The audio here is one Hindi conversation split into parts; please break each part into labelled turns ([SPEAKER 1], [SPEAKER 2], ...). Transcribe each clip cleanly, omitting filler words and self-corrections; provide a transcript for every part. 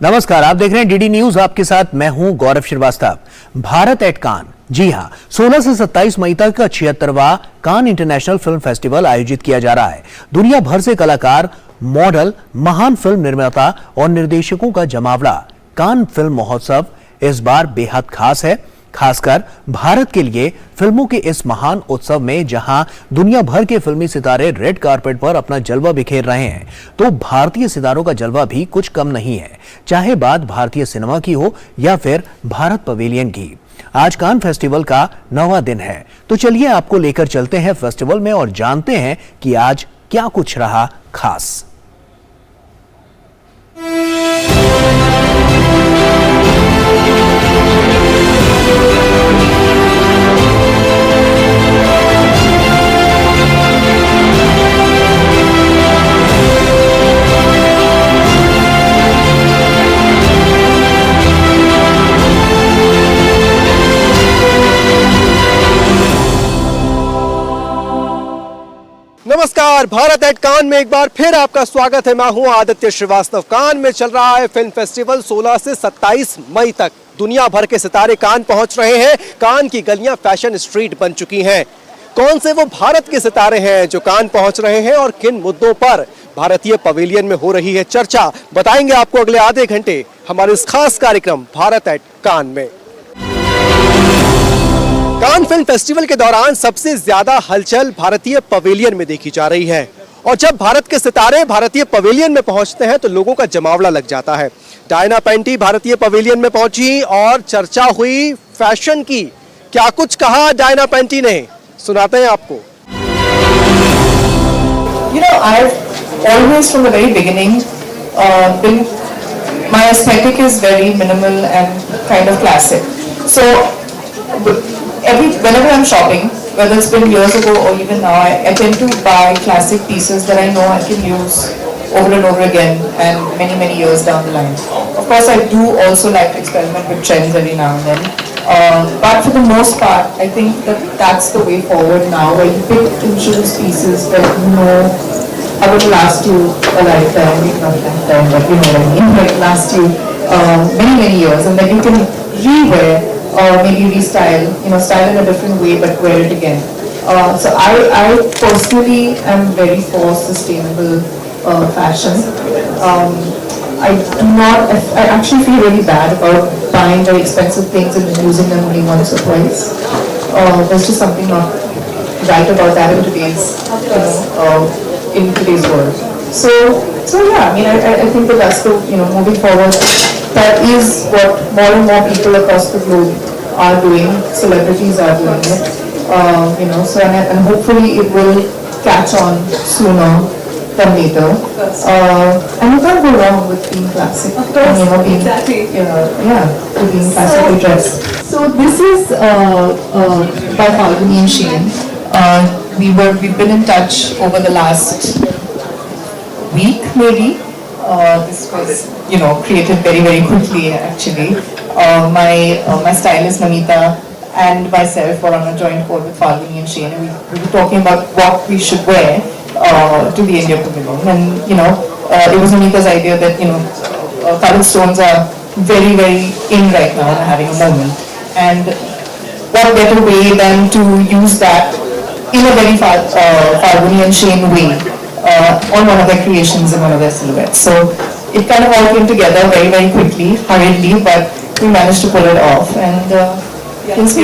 [SPEAKER 1] नमस्कार, आप देख रहे हैं डीडी न्यूज। आपके साथ मैं हूं गौरव श्रीवास्तव। भारत एट कान, जी हां, 16 से 27 मई तक 76वां कान इंटरनेशनल फिल्म फेस्टिवल आयोजित किया जा रहा है। दुनिया भर से कलाकार, मॉडल, महान फिल्म निर्माता और निर्देशकों का जमावड़ा। कान फिल्म महोत्सव इस बार बेहद खास है, खासकर भारत के लिए। फिल्मों के इस महान उत्सव में जहां दुनिया भर के फिल्मी सितारे रेड कारपेट पर अपना जलवा बिखेर रहे हैं, तो भारतीय सितारों का जलवा भी कुछ कम नहीं है, चाहे बात भारतीय सिनेमा की हो या फिर भारत पवेलियन की। आज कान फेस्टिवल का 9वां दिन है, तो चलिए आपको लेकर चलते हैं फेस्टिवल में और जानते हैं कि आज क्या कुछ रहा खास।
[SPEAKER 2] नमस्कार, भारत एट कान में एक बार फिर आपका स्वागत है। मैं हूं आदित्य श्रीवास्तव। कान में चल रहा है फिल्म फेस्टिवल। 16 से 27 मई तक दुनिया भर के सितारे कान पहुंच रहे हैं। कान की गलियां फैशन स्ट्रीट बन चुकी हैं। कौन से वो भारत के सितारे हैं जो कान पहुंच रहे हैं और किन मुद्दों पर भारतीय पवेलियन में हो रही है चर्चा, बताएंगे आपको अगले आधे घंटे हमारे इस खास कार्यक्रम भारत एट कान में। कान फिल्म फेस्टिवल के दौरान सबसे ज्यादा हलचल भारतीय पवेलियन में देखी जा रही है और जब भारत के सितारे भारतीय पवेलियन में पहुंचते हैं तो लोगों का जमावड़ा लग जाता है। डायना पेंटी भारतीय पवेलियन में पहुंची और चर्चा हुई फैशन की। क्या कुछ कहा डायना पेंटी ने, सुनाते हैं आपको।
[SPEAKER 3] You know, I've always from the very beginning been, my aesthetic is very minimal and kind of classic. So whenever I'm shopping, whether it's been years ago or even now, I tend to buy classic pieces that I know I can use over and over again and many years down the line. Of course, I do also like to experiment with trends every now and then. But for the most part, I think that that's the way forward now, where you pick and choose pieces that you know are going to last you a lifetime, if not a lifetime, but you know what I mean, like last you many years, and then you can re-wear or maybe restyle, style in a different way but wear it again. So I personally am very for sustainable fashion. I actually feel really bad about buying very expensive things and using them only once or twice. There's just something not right about that in today's world. So yeah, I mean, I think that that's the, moving forward, that is what more and more people across the globe are doing. Celebrities are doing it, so and hopefully it will catch on sooner than later. And you can't go wrong with being classic.
[SPEAKER 4] Of course,
[SPEAKER 3] being,
[SPEAKER 4] exactly.
[SPEAKER 3] Being classically dressed.
[SPEAKER 4] So this is
[SPEAKER 3] By Falguni and Shane. We've been in touch over the last week maybe. This was, created very quickly actually. My stylist Namita and myself were on a joint call with Falguni and Shane, and we were talking about what we should wear to the India Pavilion. And it was Namita's idea that colored stones are very in right now and having a moment. And what better way than to use that in a very Falguni and Shane way on one of their creations and one of their silhouettes. So it kind of all came together very quickly, hurriedly, but we managed to pull it off. And so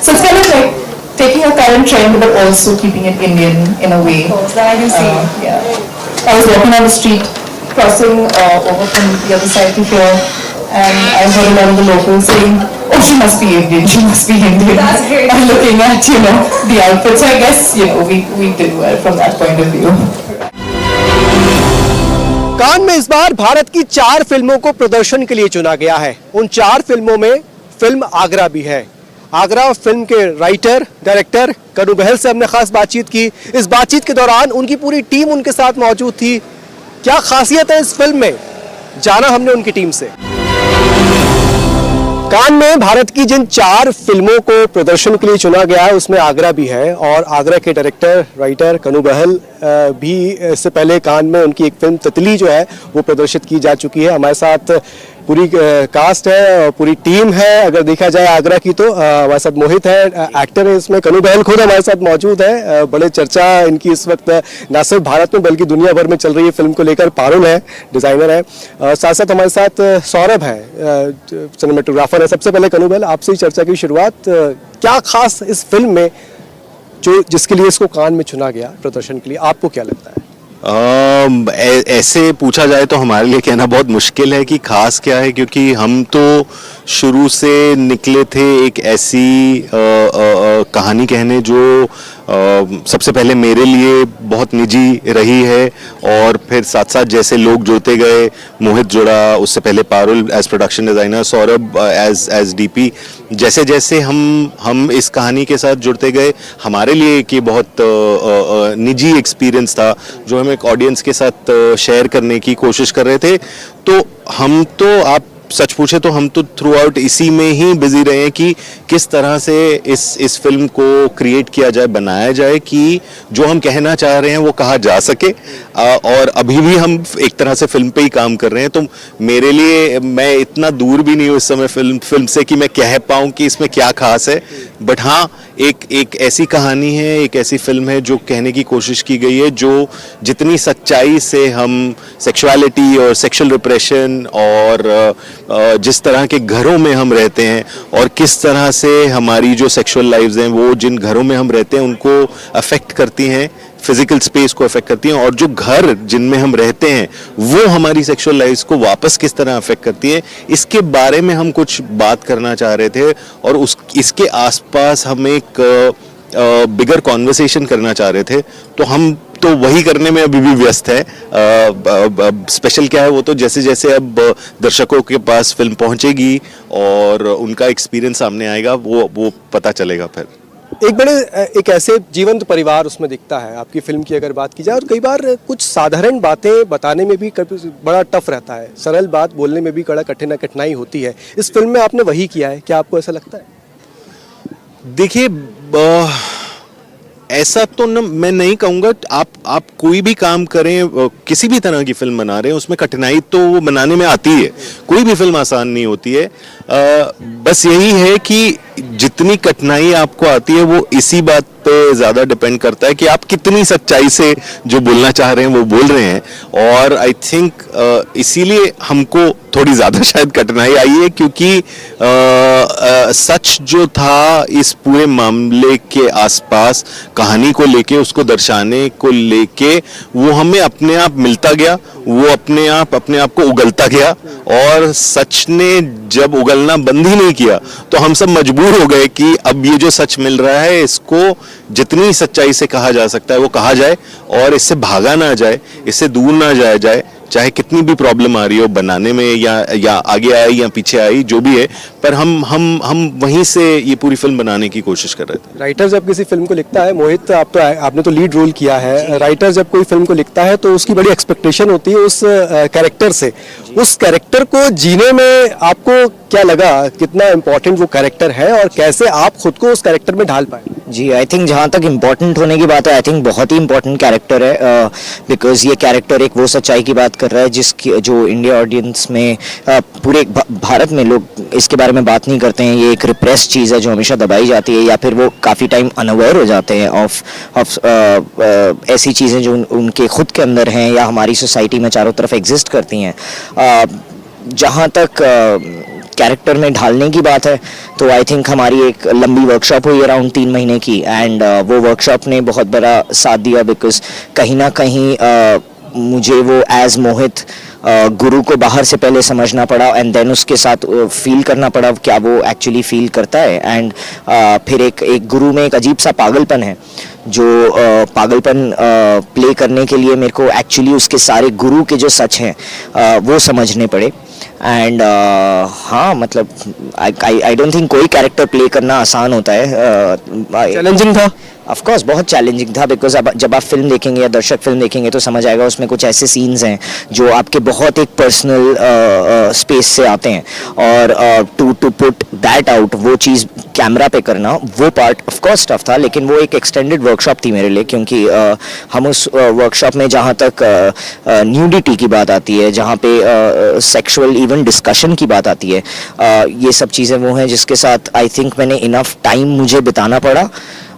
[SPEAKER 3] it's kind of like taking a current trend but also keeping it Indian in a way.
[SPEAKER 4] that I do see.
[SPEAKER 3] I was walking on the street, crossing over from the other side to here, and I heard a lot of the locals saying, "Oh, she must be Indian. She must be Indian."
[SPEAKER 4] That's great.
[SPEAKER 3] And looking at the outfits, I guess we did well from that point of view.
[SPEAKER 2] कान में इस बार भारत की 4 फिल्मों को प्रदर्शन के लिए चुना गया है। उन 4 फिल्मों में फिल्म आगरा भी है। आगरा फिल्म के राइटर डायरेक्टर कनु बहल से हमने खास बातचीत की। इस बातचीत के दौरान उनकी पूरी टीम उनके साथ मौजूद थी। क्या खासियत है इस फिल्म में, जाना हमने उनकी टीम से। कान में भारत की जिन 4 फिल्मों को प्रदर्शन के लिए चुना गया है उसमें आगरा भी है, और आगरा के डायरेक्टर राइटर कनू बहल भी इससे पहले कान में उनकी एक फिल्म तितली जो है वो प्रदर्शित की जा चुकी है। हमारे साथ पूरी कास्ट है और पूरी टीम है। अगर देखा जाए आगरा की तो हमारे साथ मोहित है, एक्टर है इसमें, कनू बहल खुद हमारे साथ मौजूद है। बड़े चर्चा इनकी इस वक्त ना सिर्फ भारत में बल्कि दुनिया भर में चल रही है फिल्म को लेकर। पारुल है, डिजाइनर है, साथ साथ हमारे साथ सौरभ है, सिनेमेटोग्राफर है। सबसे पहले कनू बहल आपसे ही चर्चा की शुरुआत, क्या खास इस फिल्म में जो जिसके लिए इसको कान में चुना गया प्रदर्शन के लिए, आपको क्या लगता है?
[SPEAKER 4] ऐसे पूछा जाए तो हमारे लिए कहना बहुत मुश्किल है कि खास क्या है, क्योंकि हम तो शुरू से निकले थे एक ऐसी कहानी कहने जो सबसे पहले मेरे लिए बहुत निजी रही है, और फिर साथ साथ जैसे लोग जुड़ते गए, मोहित जुड़ा, उससे पहले Parul as production designer, Saurabh as DP, जैसे जैसे हम इस कहानी के साथ जुड़ते गए, हमारे लिए कि बहुत निजी एक्सपीरियंस था जो हम एक ऑडियंस के साथ शेयर करने की कोशिश कर रहे थे। तो हम तो आप सच पूछे तो हम तो थ्रू आउट इसी में ही बिजी रहे हैं कि किस तरह से इस फिल्म को क्रिएट किया जाए, बनाया जाए कि जो हम कहना चाह रहे हैं वो कहा जा सके। और अभी भी हम एक तरह से फिल्म पे ही काम कर रहे हैं, तो मेरे लिए मैं इतना दूर भी नहीं हूँ इस समय फिल्म से कि मैं कह पाऊँ कि इसमें क्या खास है। बट हाँ, एक ऐसी कहानी है, एक ऐसी फिल्म है जो कहने की कोशिश की गई है, जो जितनी सच्चाई से हम सेक्सुअलिटी और सेक्सुअल रिप्रेशन और जिस तरह के घरों में हम रहते हैं और किस तरह से हमारी जो सेक्सुअल लाइव्स हैं वो जिन घरों में हम रहते हैं उनको अफेक्ट करती हैं, फिजिकल स्पेस को अफेक्ट करती हैं, और जो घर जिनमें हम रहते हैं वो हमारी सेक्सुअल लाइव्स को वापस किस तरह अफेक्ट करती है, इसके बारे में हम कुछ बात करना चाह रहे थे। और इसके आसपास हम एक बिगर कॉन्वर्सेशन करना चाह रहे थे, तो हम तो वही करने में अभी भी व्यस्त है। स्पेशल क्या है वो तो जैसे जैसे अब दर्शकों के पास फिल्म पहुंचेगी और उनका एक्सपीरियंस सामने आएगा वो पता चलेगा। फिर
[SPEAKER 2] एक ऐसे जीवंत परिवार उसमें दिखता है आपकी फिल्म की अगर बात की जाए, और कई बार कुछ साधारण बातें बताने में भी बड़ा टफ रहता है, सरल बात बोलने में भी बड़ा कठिनाई होती है। इस फिल्म में आपने वही किया है, क्या आपको ऐसा लगता है?
[SPEAKER 4] देखिए, ऐसा तो मैं नहीं कहूँगा। आप कोई भी काम करें, किसी भी तरह की फिल्म बना रहे हैं, उसमें कठिनाई तो वो बनाने में आती है। कोई भी फिल्म आसान नहीं होती है। बस यही है कि जितनी कठिनाई आपको आती है वो इसी बात पे ज़्यादा डिपेंड करता है कि आप कितनी सच्चाई से जो बोलना चाह रहे हैं वो बोल रहे हैं। और आई थिंक इसीलिए हमको थोड़ी ज़्यादा शायद कठिनाई आई है, क्योंकि सच जो था इस पूरे मामले के आसपास, कहानी को लेके, उसको दर्शाने को लेके, वो हमें अपने आप मिलता गया, वो अपने आप को उगलता गया। और सच ने जब उगलना बंद ही नहीं किया तो हम सब मजबूर हो गए कि अब ये जो सच मिल रहा है इसको जितनी सच्चाई से कहा जा सकता है वो कहा जाए, और इससे भागा ना जाए, इससे दूर ना जाया जाए, चाहे कितनी भी प्रॉब्लम आ रही हो बनाने में, या आगे आई या पीछे आई, जो भी है। पर हम वहीं से ये पूरी फिल्म बनाने की कोशिश कर रहे थे।
[SPEAKER 2] राइटर जब किसी फिल्म को लिखता है, मोहित आपने तो लीड रोल किया है, राइटर जब कोई फिल्म को लिखता है तो उसकी बड़ी एक्सपेक्टेशन होती है उस कैरेक्टर से। उस कैरेक्टर को जीने में आपको क्या लगा, कितना इम्पोर्टेंट वो कैरेक्टर है और कैसे आप खुद को उस कैरेक्टर में ढाल पाए?
[SPEAKER 5] जी, आई थिंक जहाँ तक इम्पोर्टेंट होने की बात है, आई थिंक बहुत ही इम्पोर्टेंट कैरेक्टर है, बिकॉज ये कैरेक्टर एक वो सच्चाई की बात कर रहा है जिसकी जो इंडिया ऑडियंस में, पूरे भारत में लोग इसके बारे में बात नहीं करते हैं। ये एक रिप्रेस चीज़ है जो हमेशा दबाई जाती है, या फिर वो काफ़ी टाइम अनअवेयर हो जाते हैं ऑफ ऐसी चीज़ें जो उनके खुद के अंदर हैं या हमारी सोसाइटी में चारों तरफ एग्जिस्ट करती हैं। जहाँ तक कैरेक्टर में ढालने की बात है तो आई थिंक हमारी एक लंबी वर्कशॉप हुई अराउंड 3 महीने की, एंड वो वर्कशॉप ने बहुत बड़ा साथ दिया, बिकॉज कहीं ना कहीं मुझे वो एज मोहित गुरु को बाहर से पहले समझना पड़ा, एंड देन उसके साथ फील करना पड़ा क्या वो एक्चुअली फील करता है। एंड फिर एक गुरु में एक अजीब सा पागलपन है, जो पागलपन प्ले करने के लिए मेरे को एक्चुअली उसके सारे गुरु के जो सच हैं वो समझने पड़े। एंड हाँ, मतलब आई डोंट थिंक कोई कैरेक्टर प्ले करना आसान होता है।
[SPEAKER 2] चैलेंजिंग था?
[SPEAKER 5] ऑफ कोर्स बहुत चैलेंजिंग था, बिकॉज अब जब आप फिल्म देखेंगे या दर्शक फिल्म देखेंगे तो समझ आएगा उसमें कुछ ऐसे सीन्स हैं जो आपके बहुत एक पर्सनल स्पेस से आते हैं, और टू पुट दैट आउट, वो चीज़ कैमरा पे करना, वो पार्ट ऑफ कोर्स टफ था, लेकिन वो एक एक्सटेंडेड वर्कशॉप थी मेरे लिए, क्योंकि हम उस वर्कशॉप में जहाँ तक न्यूडिटी की बात आती है, जहाँ पे सेक्सुअल इवन डिस्कशन की बात आती है, ये सब चीज़ें वो हैं जिसके साथ आई थिंक मैंने इनफ टाइम मुझे बिताना पड़ा,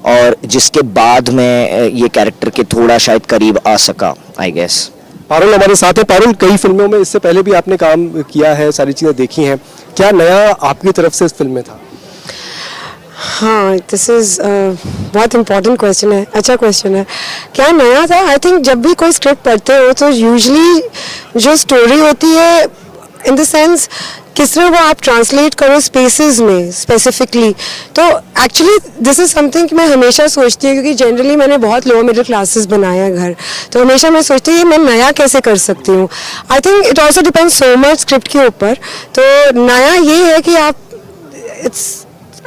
[SPEAKER 5] और जिसके बाद मैं ये कैरेक्टर के थोड़ा शायद करीब आ सका, आई गेस।
[SPEAKER 2] पारुल हमारे साथ है। पारुल, कई फिल्मों में इससे पहले भी आपने काम किया है, सारी चीज़ें देखी हैं, क्या नया आपकी तरफ से इस फिल्म में था?
[SPEAKER 6] हाँ, दिस इज़ बहुत इम्पोर्टेंट क्वेश्चन है, अच्छा क्वेश्चन है। क्या नया था? आई थिंक जब भी कोई स्क्रिप्ट पढ़ते हो तो यूजुअली जो स्टोरी होती है, इन द सेंस किस तरह वो आप ट्रांसलेट करो स्पेसेस में स्पेसिफिकली, तो एक्चुअली दिस इज़ समथिंग कि मैं हमेशा सोचती हूँ, क्योंकि जनरली मैंने बहुत लोअर मिडिल क्लासेस बनाए हैं घर, तो हमेशा मैं सोचती हूँ ये मैं नया कैसे कर सकती हूँ। आई think it also depends so much script के ऊपर। तो नया ये है कि आप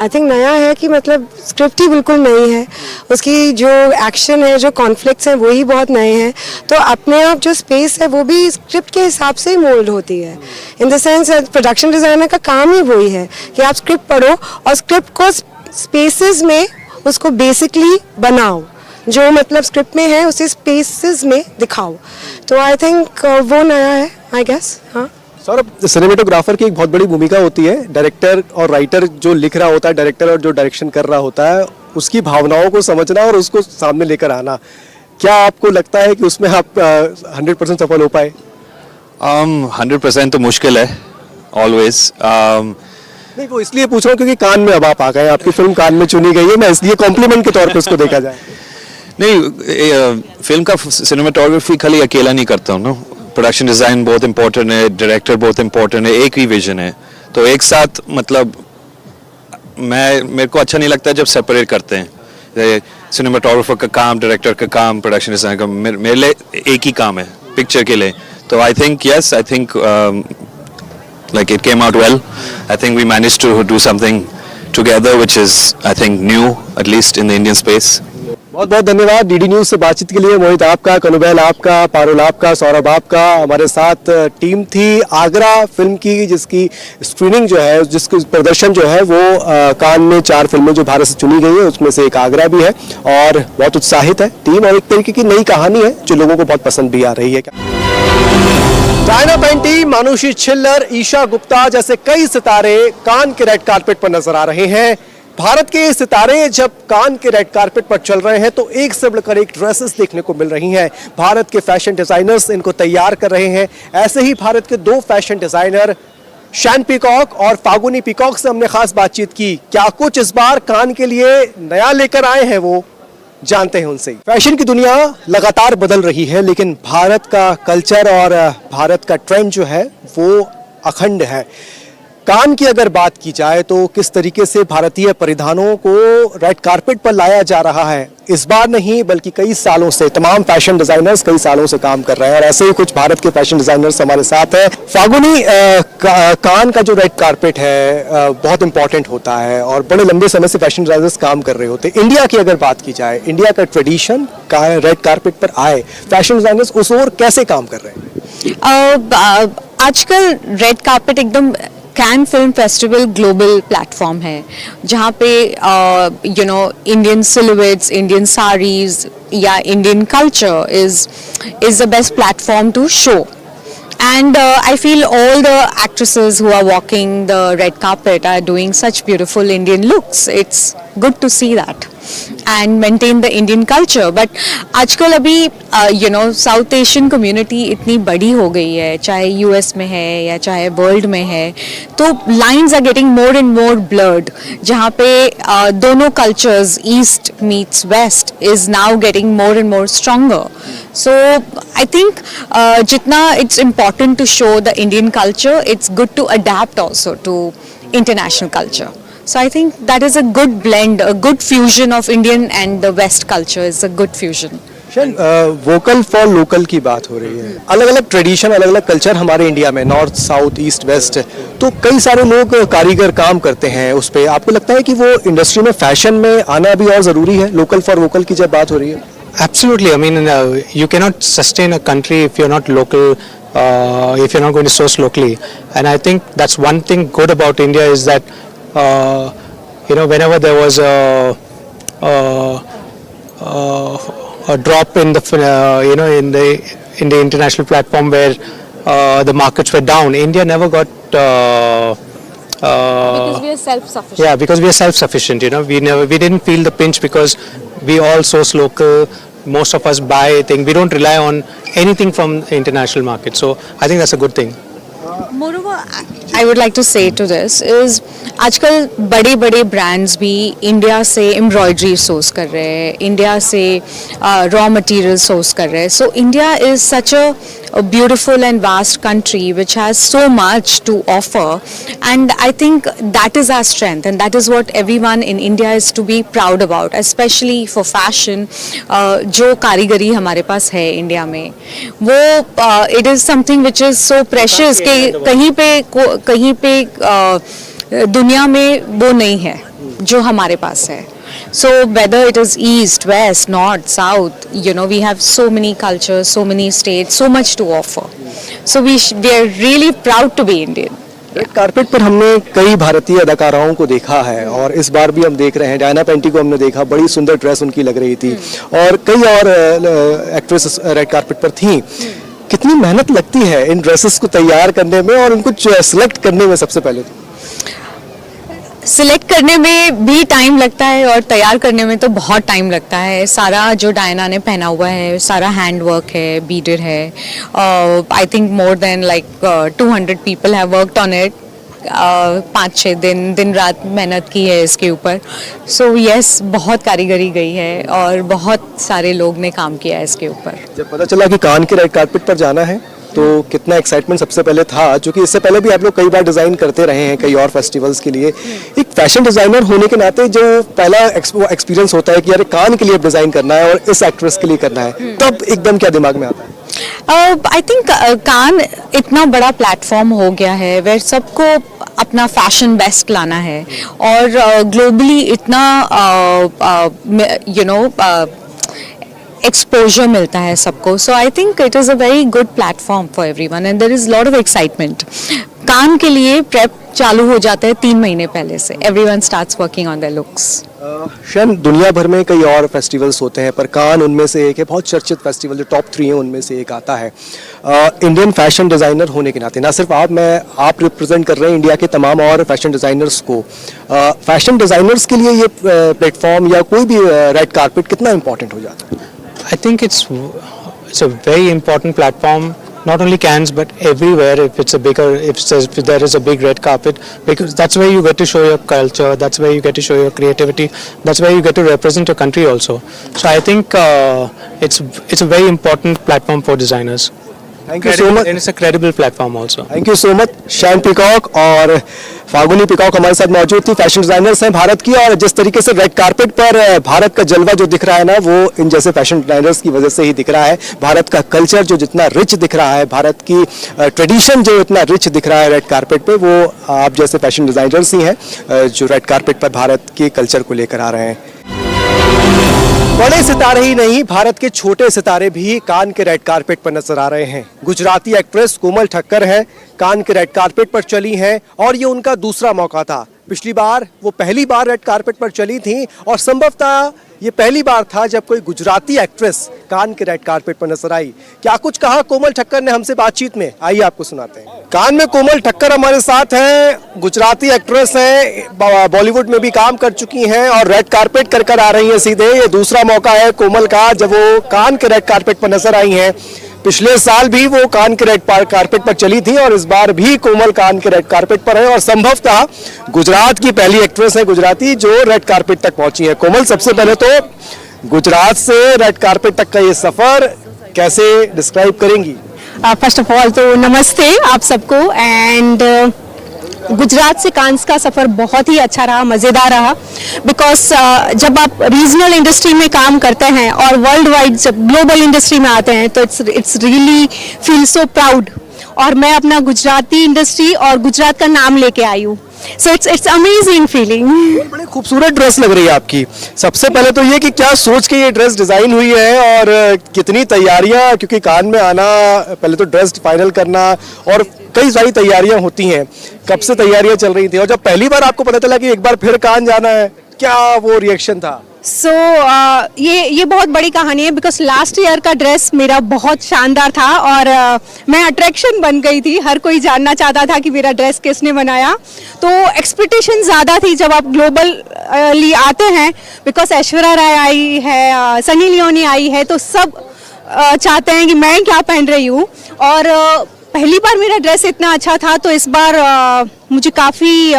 [SPEAKER 6] आई थिंक नया है कि मतलब स्क्रिप्ट ही बिल्कुल नई है, उसकी जो एक्शन है, जो कॉन्फ्लिक्ट्स हैं, वो ही बहुत नए हैं, तो अपने आप जो स्पेस है वो भी स्क्रिप्ट के हिसाब से ही मोल्ड होती है। In the sense production designer का काम ही वही है कि आप स्क्रिप्ट पढ़ो और स्क्रिप्ट को स्पेसेस में उसको बेसिकली बनाओ, जो मतलब स्क्रिप्ट में है उसे स्पेसेस में दिखाओ। तो आई थिंक वो नया है, आई गेस। हाँ
[SPEAKER 2] सौरभ, सिनेमेटोग्राफर की एक बहुत बड़ी भूमिका होती है। डायरेक्टर और राइटर जो लिख रहा होता है, डायरेक्टर और जो डायरेक्शन कर रहा होता है, उसकी भावनाओं को समझना और उसको सामने लेकर आना। क्या आपको लगता है कि उसमें आप 100% सफल हो पाए?
[SPEAKER 4] 100% तो मुश्किल है ऑलवेज।
[SPEAKER 2] नहीं, वो इसलिए पूछ रहा हूँ क्योंकि कान में अब आप आ गए, आपकी फिल्म कान में चुनी गई है, मैं इसलिए कॉम्प्लीमेंट के तौर पर उसको देखा जाए।
[SPEAKER 4] नहीं, फिल्म का सिनेमाटोग्राफी खाली अकेला नहीं करता हूँ ना, प्रोडक्शन डिज़ाइन बहुत इंपॉर्टेंट है, डायरेक्टर बहुत इंपॉर्टेंट है, एक ही विजन है, तो एक साथ मतलब मेरे को अच्छा नहीं लगता जब सेपरेट करते हैं। सिनेमाटोग्राफर का काम, डायरेक्टर का काम, प्रोडक्शन डिज़ाइन का, मेरे लिए एक ही काम है पिक्चर के लिए। तो I think yes, I think like it came out well. I think we managed to do something together which is I think new, at least in the Indian space.
[SPEAKER 2] बहुत बहुत धन्यवाद डीडी न्यूज से बातचीत के लिए। मोहित आपका, कनुबैल आपका, पारुल आपका, सौरभ आपका। हमारे साथ टीम थी आगरा फिल्म की, जिसकी स्क्रीनिंग जो है, जिसकी प्रदर्शन जो है वो कान में 4 फिल्में जो भारत से चुनी गई है उसमें से एक आगरा भी है, और बहुत उत्साहित है टीम, और एक तरीके की नई कहानी है जो लोगों को बहुत पसंद भी आ रही है। डायना पेंटी, मानुषी छिल्लर, ईशा गुप्ता जैसे कई सितारे कान के रेड कारपेट पर नजर आ रहे हैं। भारत के सितारे जब कान के रेड कारपेट पर चल रहे हैं तो एक से बढ़कर एक ड्रेसेस देखने को मिल रही हैं। भारत के फैशन डिजाइनर्स इनको तैयार कर रहे हैं। ऐसे ही भारत के 2 फैशन डिजाइनर शैन पीकॉक और फागुनी पीकॉक से हमने खास बातचीत की। क्या कुछ इस बार कान के लिए नया लेकर आए हैं, वो जानते हैं उनसे। फैशन की दुनिया लगातार बदल रही है, लेकिन भारत का कल्चर और भारत का ट्रेंड जो है वो अखंड है। कान की अगर बात की जाए तो किस तरीके से भारतीय परिधानों को रेड कारपेट पर लाया जा रहा है, इस बार नहीं बल्कि कई सालों से तमाम फैशन डिजाइनर्स कई सालों से काम कर रहे हैं, और ऐसे ही कुछ भारत के फैशन डिजाइनर्स हमारे साथ हैं। फागुनी, कान का जो रेड कारपेट है बहुत इंपॉर्टेंट होता है और बड़े लंबे समय से फैशन डिजाइनर्स काम कर रहे होते हैं। इंडिया की अगर बात की जाए, इंडिया का ट्रेडिशन का रेड कारपेट पर आए, फैशन डिजाइनर्स उस ओर कैसे काम कर रहे हैं?
[SPEAKER 7] आजकल रेड कारपेट एकदम can film festival global platform है, जहाँ पे इंडियन सिलुएट्स, इंडियन साड़ीज या Indian culture is the best platform to show. And I feel all the actresses who are walking the red carpet are doing such beautiful Indian looks. It's good to see that and maintain the Indian culture. But आजकल अभी साउथ एशियन कम्युनिटी इतनी बड़ी हो गई है, चाहे यूएस में है या चाहे वर्ल्ड में है, तो lines are getting more and more blurred, जहाँ पे दोनों cultures, east meets west, is now getting more and more stronger. So I think जितना it's important to show the Indian culture, it's good to adapt also to international culture. So I think that is a good blend, a good fusion of Indian and the West culture is a good fusion.
[SPEAKER 2] Vocal for local की बात हो रही है, अलग अलग ट्रेडिशन, अलग अलग कल्चर हमारे इंडिया में, नॉर्थ साउथ ईस्ट वेस्ट, तो कई सारे लोग कारीगर काम करते हैं उस पे। आपको लगता है कि वो इंडस्ट्री में फैशन में आना भी और ज़रूरी है, लोकल फॉर वोकल की जब बात हो रही है?
[SPEAKER 8] Absolutely. I mean, you cannot sustain a country if you're not local, if you're not going to source locally. And I think that's one thing good about India is that, whenever there was a drop in the, in the international platform where the markets were down, India never got.
[SPEAKER 7] Because we are self-sufficient.
[SPEAKER 8] Yeah, because we are self-sufficient. We didn't feel the pinch because we all source local. Most of us buy things. We don't rely on anything from the international market. So I think that's a good thing.
[SPEAKER 7] Moreover, I would like to say to this is आजकल बड़े बड़े ब्रांड्स भी इंडिया से एम्ब्रॉयडरी सोर्स कर रहे हैं, इंडिया से रॉ मटेरियल सोर्स कर रहे हैं. So India is such a beautiful and vast country which has so much to offer, and I think that is our strength and that is what everyone in India is to be proud about, especially for fashion. जो कारीगरी हमारे पास है इंडिया में वो it is something which is so precious कि कहीं पे दुनिया में वो नहीं है जो हमारे पास है. So whether it is east, west, north, south, we have so many cultures, so many states, so much to offer. So we are really proud to be Indian.
[SPEAKER 2] Red carpet पर हमने कई भारतीय अदाकाराओं को देखा है और इस बार भी हम देख रहे हैं. डायना पेंटी को हमने देखा, बड़ी सुंदर ड्रेस उनकी लग रही थी और कई और एक्ट्रेसेस रेड कारपेट पर थीं. कितनी मेहनत लगती है इन ड्रेसेस को तैयार करने में और उनको सिलेक्ट करने में? सबसे पहले तो
[SPEAKER 7] सिलेक्ट करने में भी टाइम लगता है और तैयार करने में तो बहुत टाइम लगता है. सारा जो डायना ने पहना हुआ है सारा हैंड वर्क है, बीडेड है. I think more than like 200 people have worked on it. 5-6 दिन रात मेहनत की है इसके ऊपर. सो यस, बहुत कारीगरी गई है और बहुत सारे लोग ने काम किया है इसके ऊपर.
[SPEAKER 2] जब पता चला कि कान के रेड कारपेट पर जाना है तो कितना एक्साइटमेंट सबसे पहले था, क्योंकि इससे पहले भी आप लोग कई बार डिजाइन करते रहे हैं कई और फेस्टिवल्स के लिए. एक फैशन डिजाइनर होने के नाते जो पहला एक्सपीरियंस होता है कि यार कान के लिए डिजाइन करना है और इस एक्ट्रेस के लिए करना है, तब एकदम क्या दिमाग में आता है?
[SPEAKER 7] आई थिंक कान इतना बड़ा प्लेटफॉर्म हो गया है वेर सबको अपना फैशन बेस्ट लाना है और ग्लोबली इतना एक्सपोजर मिलता है सबको. So I think it is a very good platform for everyone and there is lot of excitement. Cannes के लिए प्रेप चालू हो जाता है 3 महीने पहले से. Everyone starts working on their looks.
[SPEAKER 2] शायद दुनिया भर में कई और फेस्टिवल्स होते हैं पर कान उनमें से एक है. बहुत चर्चित फेस्टिवल जो टॉप 3 है उनमें से एक आता है. इंडियन फैशन डिज़ाइनर होने के नाते ना सिर्फ आप रिप्रेजेंट कर रहे हैं इंडिया के तमाम और फैशन डिज़ाइनर्स को. फैशन डिज़ाइनर्स के लिए ये प्लेटफॉर्म या कोई भी रेड कारपेट कितना इम्पोर्टेंट हो जाता है?
[SPEAKER 8] I think it's a very important platform, not only Cannes but everywhere. If there is a big red carpet, because that's where you get to show your culture, that's where you get to show your creativity, that's where you get to represent your country also. So I think it's a very important platform for designers.
[SPEAKER 2] Thank you so much.
[SPEAKER 8] And it's a credible platform also.
[SPEAKER 2] Thank you so much. Shane Peacock और फागुनी पीकॉक हमारे साथ मौजूद थी. फैशन डिजाइनर्स हैं भारत की और जिस तरीके से रेड कारपेट पर भारत का जलवा जो दिख रहा है ना वो इन जैसे फैशन डिजाइनर्स की वजह से ही दिख रहा है. भारत का कल्चर जो जितना रिच दिख रहा है, भारत की ट्रेडिशन जो इतना रिच दिख रहा है रेड कारपेट पे, वो आप जैसे फैशन डिजाइनर्स ही हैं जो रेड कारपेट पर भारत के कल्चर को लेकर आ रहे हैं. बड़े सितारे ही नहीं, भारत के छोटे सितारे भी कान के रेड कारपेट पर नजर आ रहे हैं. गुजराती एक्ट्रेस कोमल ठक्कर है, कान के रेड कारपेट पर चली हैं और ये उनका दूसरा मौका था. पिछली बार वो पहली बार रेड कारपेट पर चली थी और संभवतः ये पहली बार था जब कोई गुजराती एक्ट्रेस कान के रेड कारपेट पर नजर आई. क्या कुछ कहा कोमल ठक्कर ने हमसे बातचीत में, आइए आपको सुनाते हैं. कान में कोमल ठक्कर हमारे साथ हैं. गुजराती एक्ट्रेस हैं, बॉलीवुड में भी काम कर चुकी हैं और रेड कारपेट कर आ रही हैं सीधे. ये दूसरा मौका है कोमल का जब वो कान के रेड कारपेट पर नजर आई हैं. पिछले साल भी वो कान के रेड कारपेट पर चली थी और इस बार भी कोमल कान के रेड कारपेट पर है और संभवतः गुजरात की पहली एक्ट्रेस है गुजराती जो रेड कारपेट तक पहुंची है. कोमल, सबसे पहले तो गुजरात से रेड कारपेट तक का ये सफर कैसे डिस्क्राइब करेंगी?
[SPEAKER 9] फर्स्ट ऑफ ऑल तो नमस्ते आप सबको. एंड
[SPEAKER 7] गुजरात से कांस का सफ़र बहुत ही अच्छा रहा, मज़ेदार रहा, बिकॉज जब आप रीजनल इंडस्ट्री में काम करते हैं और वर्ल्ड वाइड जब ग्लोबल इंडस्ट्री में आते हैं तो it's really feel so proud. और मैं अपना गुजराती इंडस्ट्री और गुजरात का नाम लेके आई हूँ, सो इट्स अमेजिंग फीलिंग।
[SPEAKER 2] बड़ी खूबसूरत ड्रेस लग रही है आपकी। सबसे पहले तो ये कि क्या सोच के ये ड्रेस डिजाइन हुई है और कितनी तैयारियां, क्योंकि कान में आना, पहले तो ड्रेस फाइनल करना और कई सारी तैयारियां होती हैं। कब से तैयारियां चल रही थी और जब पहली बार आपको पता चला कि एक बार फिर कान जाना है, क्या वो रिएक्शन था?
[SPEAKER 7] सो ये बहुत बड़ी कहानी है, बिकॉज लास्ट ईयर का ड्रेस मेरा बहुत शानदार था और मैं अट्रैक्शन बन गई थी। हर कोई जानना चाहता था कि मेरा ड्रेस किसने बनाया, तो एक्सपेक्टेशन ज़्यादा थी जब आप ग्लोबली आते हैं, बिकॉज ऐश्वर्या राय आई है, सनी लियोनी आई है, तो सब चाहते हैं कि मैं क्या पहन रही हूँ। और पहली बार मेरा ड्रेस इतना अच्छा था, तो इस बार मुझे काफ़ी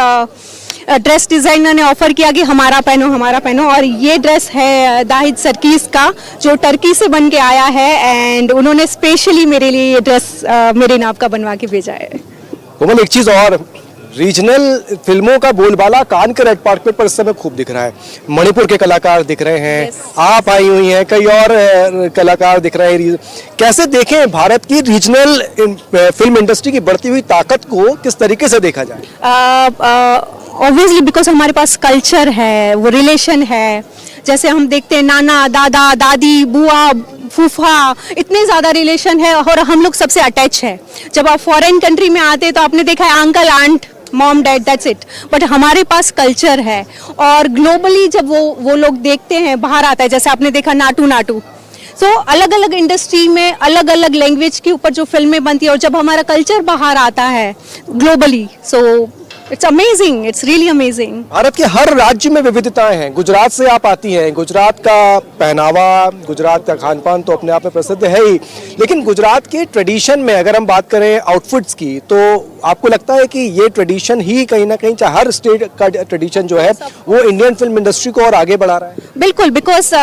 [SPEAKER 7] ड्रेस डिज़ाइनर ने ऑफर किया कि हमारा पहनो, और ये ड्रेस है दाहिद सरकीस का, जो टर्की से बन के आया है, एंड उन्होंने स्पेशली मेरे लिए ये ड्रेस मेरे नाप का बनवा के भेजा है।
[SPEAKER 2] कोमल, एक चीज़ और, रीजनल फिल्मों का बोलबाला कान के रेड कार्पेट पर इस समय खूब दिख रहा है। मणिपुर के कलाकार दिख रहे हैं, आप आई हुई हैं, कई और कलाकार दिख रहे हैं। कैसे देखें भारत की रीजनल फिल्म इंडस्ट्री की बढ़ती हुई ताकत को, किस तरीके से देखा जाए?
[SPEAKER 7] ऑब्वियसली बिकॉज हमारे पास कल्चर है, वो रिलेशन है। जैसे हम देखते हैं नाना, दादा, दादी, बुआ, फूफा, इतने ज़्यादा रिलेशन है और हम लोग सबसे अटैच है। जब आप फॉरेन कंट्री में आते हैं तो आपने देखा है uncle, aunt, mom, dad, that's it, but हमारे पास कल्चर है। और ग्लोबली जब वो लोग देखते हैं, बाहर आता है, जैसे आपने देखा नाटू नाटू, सो अलग अलग इंडस्ट्री में अलग अलग लैंग्वेज के ऊपर जो फिल्में बनती है, और जब हमारा कल्चर बाहर आता है globally, so it's amazing, it's really amazing.
[SPEAKER 2] Bharat के हर राज्य में विविधताएं हैं। गुजरात से आप आती हैं, गुजरात का पहनावा, गुजरात का खान पान तो अपने आप में प्रसिद्ध है ही, लेकिन गुजरात के ट्रेडिशन में अगर हम बात करें आउटफिट्स की, तो आपको लगता है कि ये ट्रेडिशन ही कहीं ना कहीं, चाहे हर स्टेट का ट्रेडिशन जो है वो इंडियन फिल्म इंडस्ट्री को और आगे बढ़ा रहा है?
[SPEAKER 7] बिल्कुल, बिकॉज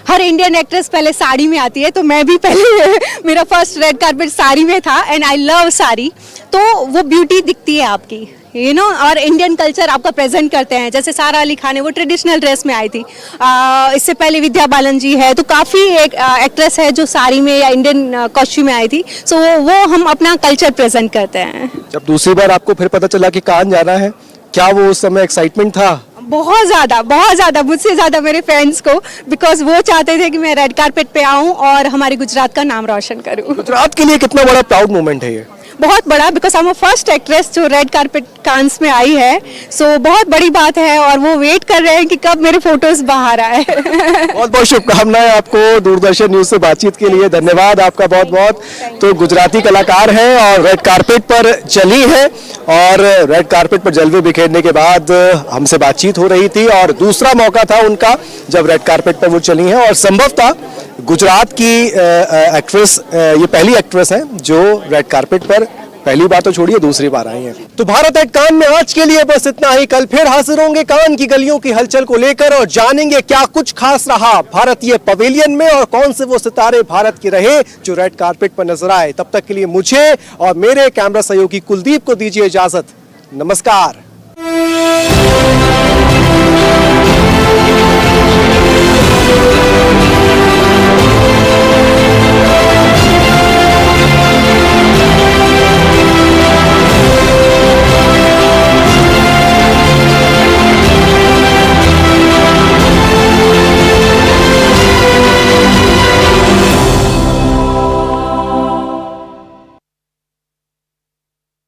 [SPEAKER 7] हर इंडियन एक्ट्रेस पहले साड़ी में आती है, तो मैं भी पहले मेरा फर्स्ट रेड कार्पेट साड़ी में था, एंड आई लव साड़ी। तो वो ब्यूटी दिखती है आपकी, यू नो, और इंडियन कल्चर आपका प्रेजेंट करते हैं। जैसे सारा अली खान है, वो ट्रेडिशनल ड्रेस में आई थी। इससे पहले विद्या बालन जी है, तो काफ़ी एक एक्ट्रेस है जो साड़ी में या इंडियन कॉस्ट्यूम में आई थी। सो वो हम अपना कल्चर प्रेजेंट करते हैं।
[SPEAKER 2] जब दूसरी बार आपको फिर पता चला कि कान जाना है, क्या वो उस समय एक्साइटमेंट था?
[SPEAKER 7] बहुत ज़्यादा, मुझसे ज़्यादा मेरे फ्रेंड्स को, बिकॉज वो चाहते थे कि मैं रेड कार्पेट पे आऊँ और हमारे गुजरात का नाम रोशन करूँ।
[SPEAKER 2] गुजरात के लिए कितना बड़ा प्राउड मोमेंट है ये?
[SPEAKER 7] बहुत बड़ा, बिकॉज हम फर्स्ट एक्ट्रेस जो रेड कार्पेट कांस में आई है, सो बहुत बड़ी बात है, और वो वेट कर रहे हैं कि कब मेरे फोटोज बाहर आए।
[SPEAKER 2] बहुत बहुत शुभकामनाएं आपको दूरदर्शन न्यूज से बातचीत के लिए, धन्यवाद आपका बहुत बहुत। तो गुजराती कलाकार हैं और रेड कार्पेट पर चली है, और रेड कार्पेट पर जलवे बिखेरने के बाद हमसे बातचीत हो रही थी, और दूसरा मौका था उनका जब रेड कार्पेट पर वो चली हैं, और संभवतः गुजरात की एक्ट्रेस, ये पहली एक्ट्रेस है जो रेड कार्पेट पर पहली बार तो छोड़िए दूसरी बार आई हैं। तो भारत एट कान में आज के लिए बस इतना ही। कल फिर हाजिर होंगे कान की गलियों की हलचल को लेकर, और जानेंगे क्या कुछ खास रहा भारतीय पवेलियन में, और कौन से वो सितारे भारत के रहे जो रेड कार्पेट पर नजर आए। तब तक के लिए मुझे और मेरे कैमरा सहयोगी कुलदीप को दीजिए इजाजत। नमस्कार।